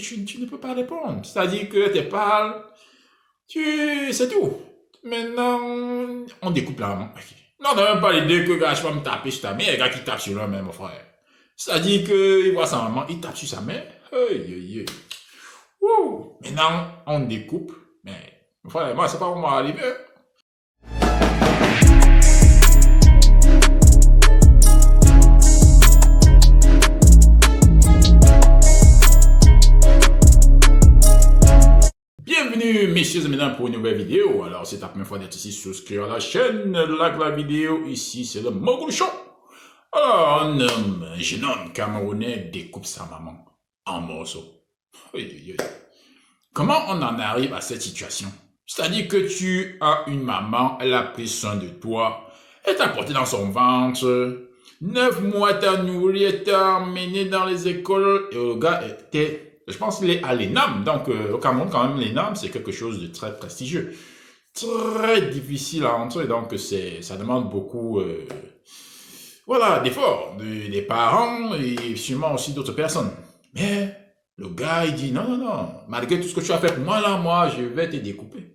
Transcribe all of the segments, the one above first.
tu ne peux pas répondre. C'est-à-dire que tu parles, c'est tout. Maintenant, on découpe la maman. Okay. Non, t'as même pas l'idée que, gars, je vais me taper sur ta mère, et gars qui tape sur lui-même, mon frère. C'est-à-dire que, il voit sa maman, il tape sur sa mère. Wouh. Maintenant, on découpe. Mais, mon frère, moi, c'est pas où moi arriver. Bienvenue, messieurs et mesdames, pour une nouvelle vidéo. Alors, c'est ta première fois d'être ici, souscris à la chaîne, like la vidéo. Ici, c'est le Mogul Show. Alors, un jeune homme camerounais découpe sa maman en morceaux. Comment on en arrive à cette situation? C'est-à-dire que tu as une maman, elle a pris soin de toi, elle t'a porté dans son ventre, 9 mois t'as nourri, elle t'a emmené dans les écoles, et le gars était, je pense qu'il est à l'ENAM, donc au Cameroun quand même l'ENAM c'est quelque chose de très prestigieux, très difficile à entrer, donc ça demande beaucoup voilà, d'efforts des parents et sûrement aussi d'autres personnes. Mais le gars, il dit, non, malgré tout ce que tu as fait pour moi, là, moi, je vais te découper.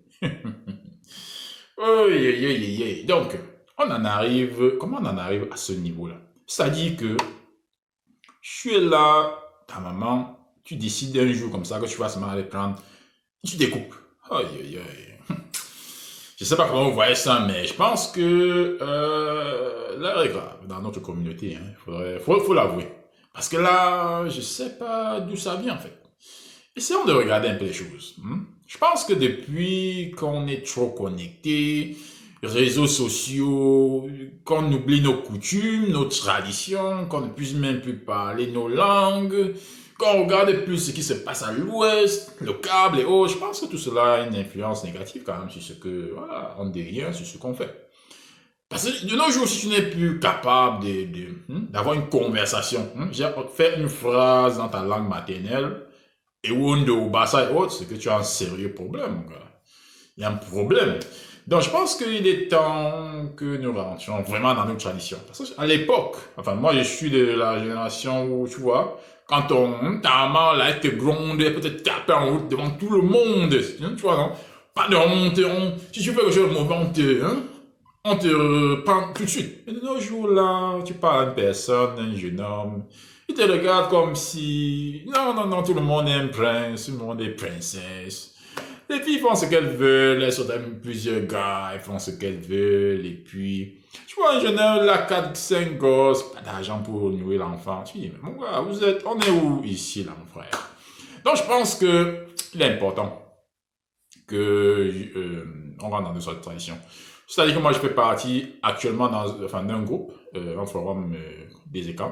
Donc, comment on en arrive à ce niveau-là? C'est-à-dire que, tu es là, ta maman, tu décides un jour comme ça que tu vas se aller prendre, tu découpes. Je sais pas comment vous voyez ça, mais je pense que l'heure est grave dans notre communauté. Hein. Faut l'avouer. Parce que là, je sais pas d'où ça vient en fait. Essayons de regarder un peu les choses. Je pense que depuis qu'on est trop connectés, réseaux sociaux, qu'on oublie nos coutumes, nos traditions, qu'on ne puisse même plus parler nos langues, qu'on regarde plus ce qui se passe à l'ouest, le câble et autres, je pense que tout cela a une influence négative quand même sur ce que, voilà, on devient, sur ce qu'on fait. Parce que de nos jours, si tu n'es plus capable d'avoir une conversation, faire une phrase dans ta langue maternelle, et Wondo, Bassa et autres, c'est que tu as un sérieux problème. Il y a un problème. Donc, je pense qu'il est temps que nous rentrions vraiment dans nos traditions. Parce qu'à l'époque, enfin, moi, je suis de la génération où, tu vois, quand ta maman, là, elle te gronde, elle peut te taper en route devant tout le monde. Tu vois, non? Pas de honte, si tu fais quelque chose de mauvais, on te prend tout de suite. Mais de nos jours, là, tu parles à une personne, un jeune homme, il te regarde comme si, non, tout le monde est un prince, tout le monde est princesse. Les filles font ce qu'elles veulent, elles sont avec plusieurs gars, elles font ce qu'elles veulent, et puis, tu vois, un jeune homme, là, 4, 5 gosses, pas d'argent pour nourrir l'enfant. Tu dis, mais mon gars, on est où ici, là, mon frère? Donc, je pense que, il est important que, on rentre dans notre tradition. C'est-à-dire que moi, je fais partie actuellement d'un groupe, un forum des écoles.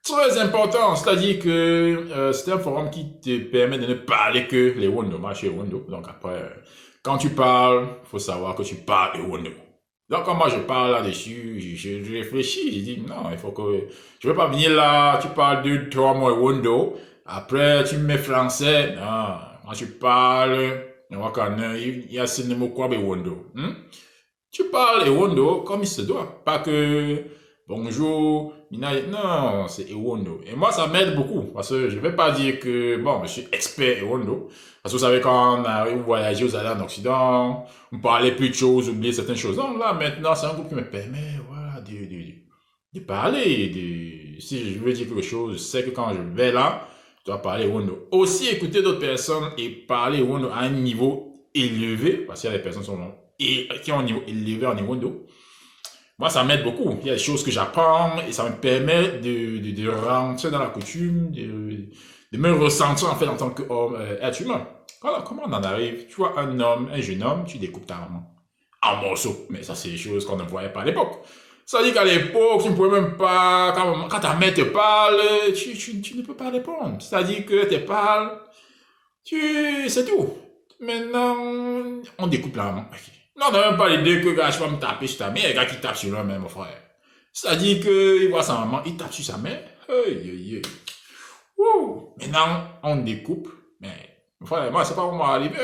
Très important, c'est-à-dire que c'est un forum qui te permet de ne parler que les Wondo, moi je suis Wondo. Donc après, quand tu parles, il faut savoir que tu parles les Wondo. Donc quand moi je parle là-dessus, je réfléchis, je dis non, il faut que... Je ne veux pas venir là, tu parles 2, 3 mots Wondo, après tu me mets français, non, moi je parle, il y a ce mot quoi, Wondo. Tu parles Ewondo comme il se doit. Pas que bonjour, non, c'est Ewondo. Et moi, ça m'aide beaucoup. Parce que je vais pas dire que, bon, je suis expert Ewondo. Parce que vous savez, quand on arrive voyager, vous allez en Occident, on parlait plus de choses, oublier certaines choses. Non, là, maintenant, c'est un groupe qui me permet, voilà, de parler. Si je veux dire quelque chose, je sais que quand je vais là, je dois parler Ewondo. Aussi, écouter d'autres personnes et parler Ewondo à un niveau élevé. Parce qu'il y a des personnes qui sont et qui ont un niveau élevé en niveau d'eau. Moi, ça m'aide beaucoup. Il y a des choses que j'apprends et ça me permet de rentrer dans la coutume, de me ressentir en fait en tant qu'être humain. Alors, comment on en arrive? Tu vois, un jeune homme, tu découpes ta maman en morceaux. Mais ça, c'est des choses qu'on ne voyait pas à l'époque. Ça veut dire qu'à l'époque, tu ne pouvais même pas, quand ta mère te parle, tu ne peux pas répondre. C'est-à-dire que te parle, c'est tout. Maintenant, on découpe la maman. Non, t'as même pas l'idée que, gars, je vais me taper sur ta mère, et gars qui tape sur lui-même, mon frère. C'est-à-dire que, il voit sa maman, il tape sur sa mère. Wouh. Maintenant, on découpe. Mais, mon frère, moi, c'est pas où moi arriver.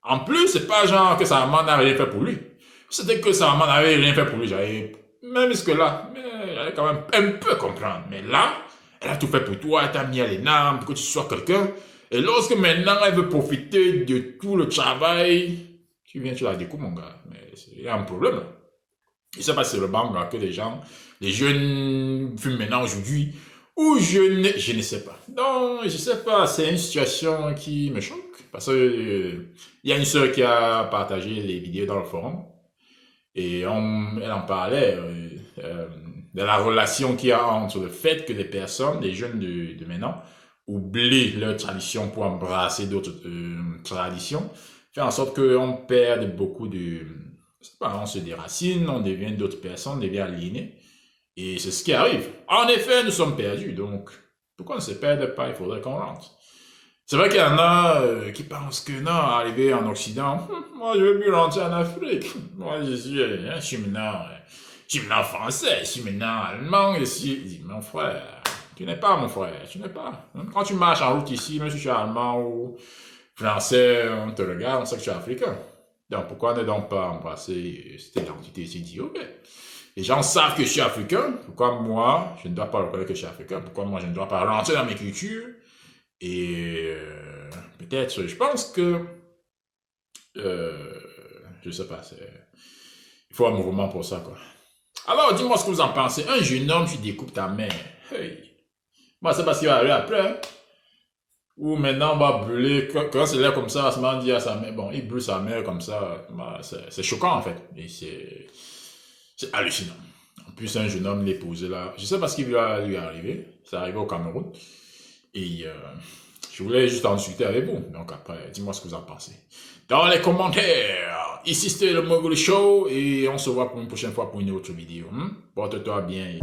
En plus, c'est pas genre que sa maman n'a rien fait pour lui. C'était que sa maman n'avait rien fait pour lui. J'avais, même jusque là, mais j'allais quand même un peu comprendre. Mais là, Elle a tout fait pour toi, elle t'a mis à l'énarme pour que tu sois quelqu'un. Et lorsque maintenant elle veut profiter de tout le travail, tu viens, tu la découpes, mon gars. Mais il y a un problème. Je sais pas si c'est le bang que les jeunes fument maintenant aujourd'hui, ou je ne sais pas. Non, je sais pas, c'est une situation qui me choque. Parce que, il y a une sœur qui a partagé les vidéos dans le forum, et elle en parlait, de la relation qu'il y a entre le fait que les personnes, les jeunes de maintenant, oublient leur tradition pour embrasser d'autres traditions, fait en sorte qu'on perd beaucoup de, je sais pas, on se déracine, on devient d'autres personnes, on devient aliéné. Et c'est ce qui arrive. En effet, nous sommes perdus, donc pourquoi on ne se perd pas? Il faudrait qu'on rentre. C'est vrai qu'il y en a qui pensent que non, arriver en Occident, moi je veux plus rentrer en Afrique. Moi je suis maintenant français, je suis maintenant allemand, je dis mon frère, tu n'es pas mon frère, tu n'es pas. Quand tu marches en route ici, même si tu es allemand ou français, on te regarde, on sait que tu es africain. Donc pourquoi ne donc pas embrasser cette identité et se dire, ok, les gens savent que je suis africain, pourquoi moi je ne dois pas reconnaître que je suis africain, pourquoi moi je ne dois pas rentrer dans mes cultures. Et peut-être, je pense que, je sais pas, il faut un mouvement pour ça, quoi. Alors, dis-moi ce que vous en pensez. Un jeune homme, tu découpes ta main. Hey. Moi, c'est parce qu'il va arriver après. Hein. Ou maintenant, on va brûler. Quand c'est l'air comme ça, on se dit à sa mère, bon, il brûle sa mère comme ça. C'est choquant, en fait. Et c'est hallucinant. En plus, un jeune homme l'épousé là. Je sais pas ce qui va lui arriver. C'est arrivé au Cameroun. Et je voulais juste en discuter avec vous. Donc après, dis-moi ce que vous en pensez. Dans les commentaires. Ici, c'était le Mogul Show. Et on se voit pour une prochaine fois pour une autre vidéo. Porte-toi bien.